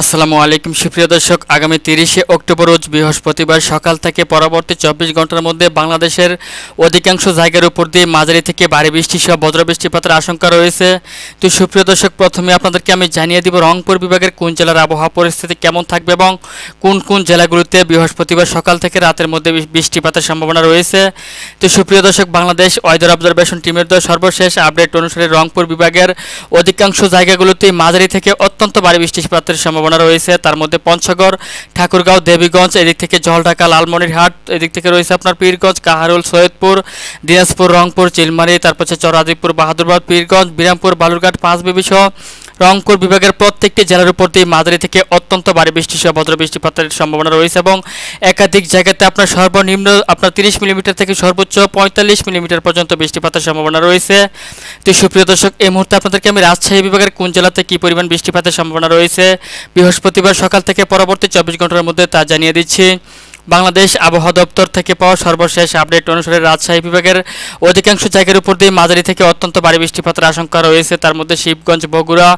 আসসালামু আলাইকুম সুপ্রিয় দর্শক, আগামী 30শে অক্টোবর রোজ বৃহস্পতিবার সকাল থেকে পরবর্তী 24 ঘন্টার মধ্যে বাংলাদেশের অধিকাংশ জায়গার উপর দিয়ে মাঝারি থেকে ভারী বৃষ্টি সহ বজ্র বৃষ্টিপাতের আশঙ্কা রয়েছে। তো সুপ্রিয় দর্শক, প্রথমে আপনাদেরকে আমি জানিয়ে দিব রংপুর বিভাগের কোন জেলার আবহাওয়া পরিস্থিতি কেমন থাকবে এবং কোন কোন জেলাগুলোতে বৃহস্পতিবার সকাল থেকে রাতের মধ্যে বৃষ্টিপাতের সম্ভাবনা রয়েছে। তো সুপ্রিয় দর্শক, বাংলাদেশ ওয়েদার অবজারভেশন টিমের দ্বারা সর্বশেষ আপডেট অনুসারে রংপুর বিভাগের অধিকাংশ জায়গাগুলোতেই মাঝারি থেকে অত্যন্ত ভারী বৃষ্টিপাতের সম্ভাবনা রয়েছে। তার মধ্যে পঞ্চগড়, ঠাকুরগাঁও, দেবীগঞ্জ, এদিক থেকে জলঢাকা, লালমনিরহাট, এদিক থেকে রয়েছে আপনার পীরগঞ্জ, কাহারোল, সৈয়দপুর, দিনাজপুর, রংপুর, চিলমারি, তারপর হচ্ছে চরাদিপুর, বাহাদুরবাদ, পীরগঞ্জ, বিরামপুর, বালুরঘাট, পাঁচবিবি সহ রংপুর বিভাগের প্রত্যেকটি জেলার উপর দিয়ে মাঝারি থেকে অত্যন্ত ভারী বৃষ্টি সহ বজ্র বৃষ্টিপাতের সম্ভাবনা রয়েছে এবং একাধিক জায়গাতে আপনার সর্বনিম্ন 30 মিলিমিটার থেকে সর্বোচ্চ 45 মিলিমিটার পর্যন্ত বৃষ্টিপাতের সম্ভাবনা রয়েছে। তো সুপ্রিয় দর্শক, এই মুহূর্তে আপনাদেরকে আমি রাজশাহী বিভাগের কোন জেলাতে কী পরিমাণ বৃষ্টিপাতের সম্ভাবনা রয়েছে বৃহস্পতিবার সকাল থেকে পরবর্তী 24 ঘন্টার মধ্যে তা জানিয়ে দিচ্ছি। বাংলাদেশ আবহাওয়া দপ্তর থেকে পাওয়া সর্বশেষ আপডেট অনুসারে রাজশাহী বিভাগের অধিকাংশ জায়গার উপর দিয়ে মাঝারি থেকে অত্যন্ত ভারী বৃষ্টিপাতের আশঙ্কা রয়েছে। তার মধ্যে শিবগঞ্জ, বগুড়া,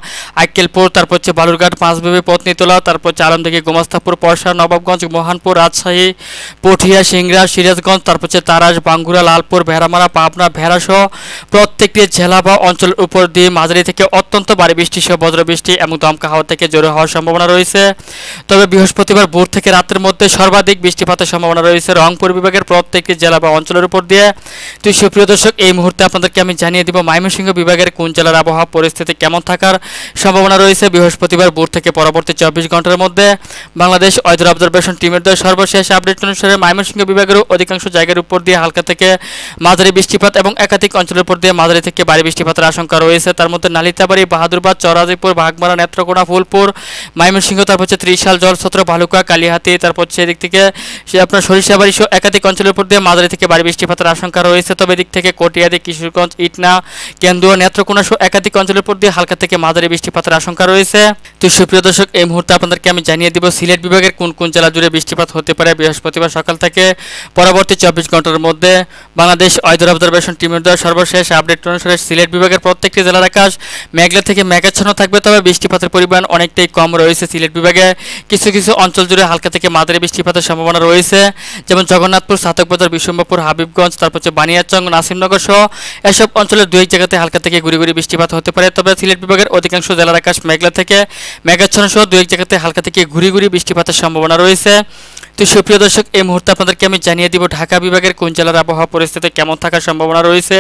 আক্কেলপুর, তারপর হচ্ছে বালুরঘাট, পাঁচবিবি, পত্নীতলা, তারপর হচ্ছে আলমদিঘি, গোমাস্তাপুর, পরশা, নবাবগঞ্জ, মোহনপুর, রাজশাহী, পটিয়া, সিংড়া, সিরাজগঞ্জ, তারপর হচ্ছে তারাস, বাঙ্গুরা, লালপুর, ভেড়ামারা, পাবনা, ভেড়াসহ প্রত্যেকটি জেলা বা অঞ্চলের উপর দিয়ে মাঝারি থেকে অত্যন্ত ভারী বৃষ্টি সহ বজ্রবৃষ্টি এবং দমকা হাওয়া থেকে জোরে হওয়ার সম্ভাবনা রয়েছে। তবে বৃহস্পতিবার ভোর থেকে রাতের মধ্যে সর্বাধিক বৃষ্টিপাতের সম্ভাবনা রয়েছে রংপুর বিভাগের প্রত্যেকটি জেলা বা অঞ্চলের উপর দিয়ে। তো সুপ্রিয় দর্শক, এই মুহূর্তে আপনাদেরকে আমি জানিয়ে দিব ময়মনসিংহ বিভাগের কোন জেলার আবহাওয়া পরিস্থিতি কেমন থাকার সম্ভাবনা রয়েছে বৃহস্পতিবার ভোর থেকে পরবর্তী 24 ঘন্টার মধ্যে। বাংলাদেশ ওয়েদার অবজারভেশন টিমের দ্বারা সর্বশেষ আপডেট অনুসারে ময়মনসিংহ বিভাগের অধিকাংশ জায়গার উপর দিয়ে হালকা থেকে মাঝারি বৃষ্টিপাত এবং একাধিক অঞ্চলের উপর দিয়ে মাঝারি থেকে ভারী বৃষ্টিপাতের আশঙ্কা রয়েছে। তার মধ্যে নালিতাবাড়ি, বাহাদুরবাদ, চরাজিপুর, বাঘমারা, নেত্রকোনা, ফুলপুর, ময়মনসিংহ, তারপর হচ্ছে ত্রিশাল, জলছত্র, ভালুকা, কালিহাতি, তারপর হচ্ছে এদিক থেকে আপনার সরিষাবাড়ি সহ একাধিক অঞ্চলের উপর দিয়ে মাঝারি থেকে ভারী বৃষ্টিপাতের আশঙ্কা রয়েছে। তবে এদিক থেকে কটিয়াদি, কিশোরগঞ্জ, ইটনা, কেন্দুয়া, নেত্রকোনা সহ একাধিক অঞ্চলের উপর দিয়ে হালকা থেকে মাঝারি বৃষ্টিপাতের আশঙ্কা রয়েছে। তো সুপ্রিয় দর্শক, এই মুহূর্তে আপনাদেরকে আমি জানিয়ে দিব সিলেট বিভাগের কোন কোন জেলা জুড়ে বৃষ্টিপাত হতে পারে বৃহস্পতিবার সকাল থেকে পরবর্তী 24 ঘন্টার মধ্যে। বাংলাদেশ ওয়েদার অবজারভেশন টিমের দ্বারা সর্বশেষ আপডেট অনুসারে সিলেট বিভাগের প্রত্যেকটি জেলার আকাশ মেঘলা থেকে মেঘাচ্ছন্ন থাকবে, তবে বৃষ্টিপাতের পরিমাণ অনেকটাই কম রয়েছে। সিলেট বিভাগে কিছু কিছু অঞ্চল জুড়ে হালকা থেকে মাঝারি বৃষ্টিপাতের সম্ভাবনা রয়েছে, যেমন জগন্নাথপুর, সাতকবাজার, বিশ্বম্বরপুর, হাবিবগঞ্জ, তারপর হচ্ছে বানিয়াচং, নাসিমনগর সহ এসব অঞ্চলের দুই জায়গাতে হালকা থেকে গুড়ি গুড়ি বৃষ্টিপাত হতে পারে। তবে সিলেট বিভাগের অধিকাংশ জেলার আকাশ মেঘলা থেকে মেঘাচ্ছন্ন সহ দুই জায়গাতে হালকা থেকে ঘুরি ঘুরি বৃষ্টিপাতের সম্ভাবনা রয়েছে। তো সুপ্রিয় দর্শক, এই মুহূর্তে আপনাদেরকে আমি জানিয়ে দিব ঢাকা বিভাগের কোন জেলার আবহাওয়া পরিস্থিতি কেমন থাকার সম্ভাবনা রয়েছে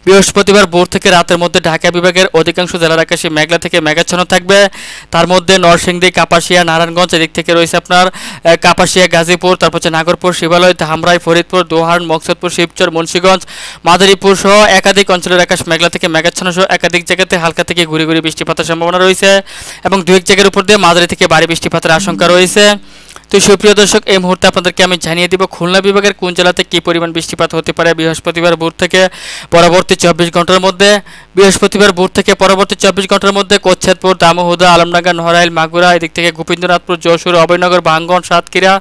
বৃহস্পতিবার ভোর থেকে রাতের মধ্যে। ঢাকা বিভাগের অধিকাংশ জেলার আকাশে মেঘলা থেকে মেঘাচ্ছন্ন থাকবে। তার মধ্যে নরসিংদী, কাপাসিয়া, নারায়ণগঞ্জ, এদিক থেকে রয়েছে আপনার কাপাসিয়া, গাজীপুর, তারপর হচ্ছে নাগরপুর, শিবালয়, ধামরাই, ফরিদপুর, দোহার, মকসদপুর, শিবচর, মুন্সিগঞ্জ, মাদারীপুর সহ একাধিক অঞ্চলের আকাশ মেঘলা থেকে মেঘাচ্ছন্ন সহ একাধিক জায়গাতে হালকা থেকে ঘুরি ঘুরি বৃষ্টিপাতের সম্ভাবনা রয়েছে এবং দু এক জায়গার উপর দিয়ে মাঝারি থেকে ভারী বৃষ্টিপাতের আশঙ্কা রয়েছে। তো সুপ্রিয় দর্শক, এই মুহূর্তে আপনাদেরকে আমি জানিয়ে দিব খুলনা বিভাগের কোন জেলাতে কী পরিমাণ বৃষ্টিপাত হতে পারে বৃহস্পতিবার ভোর থেকে পরবর্তী 24 ঘন্টার মধ্যে। বৃহস্পতিবার ভোর থেকে পরবর্তী 24 ঘন্টার মধ্যে কোচ্ছেদপুর, দামোহদা, আলমডাঙ্গা, নড়াইল, মাগুরা, এদিক থেকে গোবিন্দনাথপুর, যশোর, অভয়নগর, ভাঙ্গন, সাতক্ষীরা,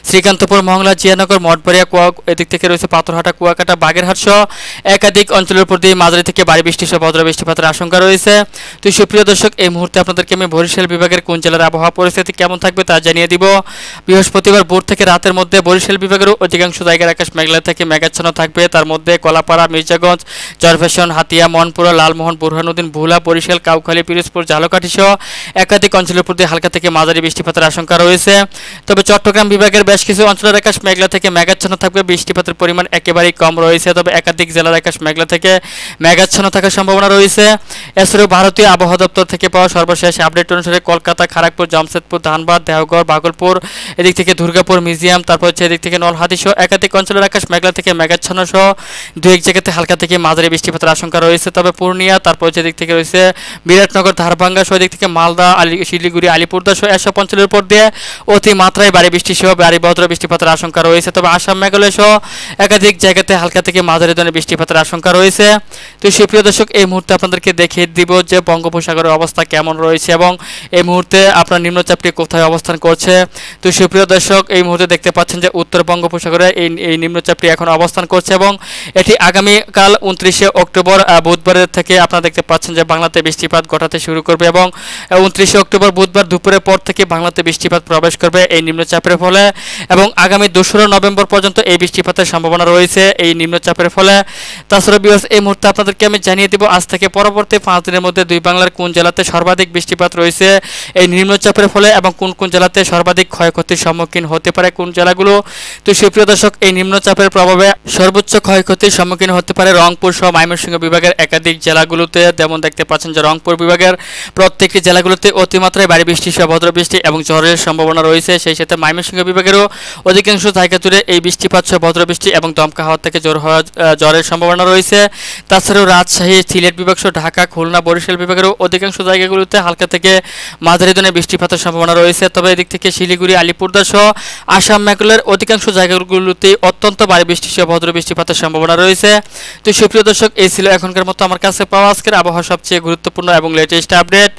শ্রীকান্তপুর, মংলা, জিয়ানগর, মঠবাড়িয়া, এদিক থেকে রয়েছে পাথরহাটা, কুয়াকাটা, বাগেরহাট সহ একাধিক অঞ্চলের উপর দিয়ে মাঝারি থেকে ভারী বৃষ্টি সহ বজ্র বৃষ্টিপাতের আশঙ্কা রয়েছে। তো সুপ্রিয় দর্শক, এই মুহূর্তে আপনাদেরকে আমি বরিশাল বিভাগের কোন জেলার আবহাওয়া পরিস্থিতি কেমন থাকবে তা জানিয়ে দিব। বৃহস্পতিবার ভোর থেকে রাতের মধ্যে বরিশাল বিভাগের অধিকাংশ জায়গার আকাশ মেঘলা থেকে মেঘাচ্ছন্ন থাকবে। তার মধ্যে কলাপাড়া, মির্জাগঞ্জ, চরফ্যাশন, হাতিয়া, মনপুরা, লালমোহন, বুরহানুদ্দিন, ভোলা, বরিশাল, কাউখালী, পিরোজপুর, ঝালকাঠি সহ একাধিক অঞ্চলের উপর দিয়ে হালকা থেকে মাঝারি বৃষ্টিপাতের আশঙ্কা রয়েছে। তবে চট্টগ্রাম বিভাগের বেশ কিছু অঞ্চলের আকাশ মেঘলা থেকে মেঘাচ্ছন্ন থাকবে, বৃষ্টিপাতের পরিমাণ একেবারেই কম রয়েছে। তবে একাধিক জেলার আকাশ মেঘলা থেকে মেঘাচ্ছন্ন থাকার সম্ভাবনা রয়েছে। এছাড়াও ভারতীয় আবহাওয়া দপ্তর থেকে পাওয়া সর্বশেষ আপডেট অনুসারে কলকাতা, খড়গপুর, জামশেদপুর, ধানবাদ, দেওঘর, ভাগলপুর, এদিক থেকে দুর্গাপুর, মিউজিয়াম, তারপর হচ্ছে এদিক থেকে নলহাটি সহ একাধিক অঞ্চলের আকাশ মেঘলা থেকে মেঘাচ্ছন্ন সহ দু এক জায়গাতে হালকা থেকে মাঝারি বৃষ্টিপাতের আশঙ্কা রয়েছে। তবে পূর্ণিয়া, তারপর হচ্ছে এদিক থেকে রয়েছে বিরাটনগর, ধারভাঙ্গা সহ এদিক থেকে মালদা, শিলিগুড়ি, আলিপুরদা সহ এসব অঞ্চলের উপর দিয়ে অতি মাত্রায় ভারী বৃষ্টি সহ ভারী বজ্র বৃষ্টিপাতের আশঙ্কা রয়েছে। তবে আসাম, মেঘালয় সহ একাধিক জায়গাতে হালকা থেকে মাঝারি ধরনের বৃষ্টিপাতের আশঙ্কা রয়েছে। তো সুপ্রিয় দর্শক, এই মুহূর্তে আপনাদেরকে দেখিয়ে দিব যে বঙ্গোপসাগরের অবস্থা কেমন রয়েছে এবং এই মুহূর্তে আপনার নিম্নচাপটি কোথায় অবস্থান করছে। তো সুপ্রিয় দর্শক, এই মুহূর্তে দেখতে পাচ্ছেন যে উত্তর বঙ্গোপসাগরে এই নিম্নচাপটি এখন অবস্থান করছে এবং এটি আগামীকাল 29শে অক্টোবর বুধবারের থেকে আপনারা দেখতে পাচ্ছেন যে বাংলাতে বৃষ্টিপাত ঘটাতে শুরু করবে এবং 29শে অক্টোবর বুধবার দুপুরের পর থেকে বাংলাতে বৃষ্টিপাত প্রবেশ করবে এই নিম্নচাপের ফলে এবং আগামী 2রা নভেম্বর পর্যন্ত এই বৃষ্টিপাতের সম্ভাবনা রয়েছে এই নিম্নচাপের ফলে। তাছাড়া ভিউয়ার্স, এই মুহূর্তে আপনাদেরকে আমি জানিয়ে দেব আজ থেকে পরবর্তী 5 দিনের মধ্যে দুই বাংলার কোন জেলাতে সর্বাধিক বৃষ্টিপাত রয়েছে এই নিম্নচাপের ফলে এবং কোন কোন জেলাতে সর্বাধিক ক্ষয়ক্ষতির সম্মুখীন হতে পারে কোন জেলাগুলো। তো সুপ্রিয় দর্শক, এই নিম্নচাপের প্রভাবে সর্বোচ্চ ক্ষয়ক্ষতির সম্মুখীন হতে পারে রংপুর সহ ময়মনসিংহ বিভাগের একাধিক জেলাগুলোতে। যেমন দেখতে পাচ্ছেন যে রংপুর বিভাগের প্রত্যেকটি জেলাগুলোতে অতিমাত্রায় ভারী বৃষ্টি সহ বজ্রবৃষ্টি এবং ঝড়ের সম্ভাবনা রয়েছে। সেই সাথে ময়মনসিংহ বিভাগেরও অধিকাংশ জায়গা জুড়ে এই বৃষ্টিপাত সহ বজ্রবৃষ্টি এবং দমকা হাওয়া থেকে ঝড়ের সম্ভাবনা রয়েছে। তাছাড়াও রাজশাহী, সিলেট বিভাগ সহ ঢাকা, খুলনা, বরিশাল বিভাগেরও অধিকাংশ জায়গাগুলোতে হালকা থেকে মাঝারি ধরনের বৃষ্টিপাতের সম্ভাবনা রয়েছে। তবে এদিক থেকে শিলিগুড়ি, আলিপুরদুয়ার সহ আসাম, মেঘালয়ের অধিকাংশ জায়গাগুলোতে অত্যন্ত ভারী বৃষ্টি সহ ভদ্র বৃষ্টিপাতের সম্ভাবনা রয়েছে। তো সুপ্রিয় দর্শক, এই ছিল এখনকার মতো আমার কাছে পাওয়া আজকের আবহাওয়ার সবচেয়ে গুরুত্বপূর্ণ এবং লেটেস্ট আপডেট।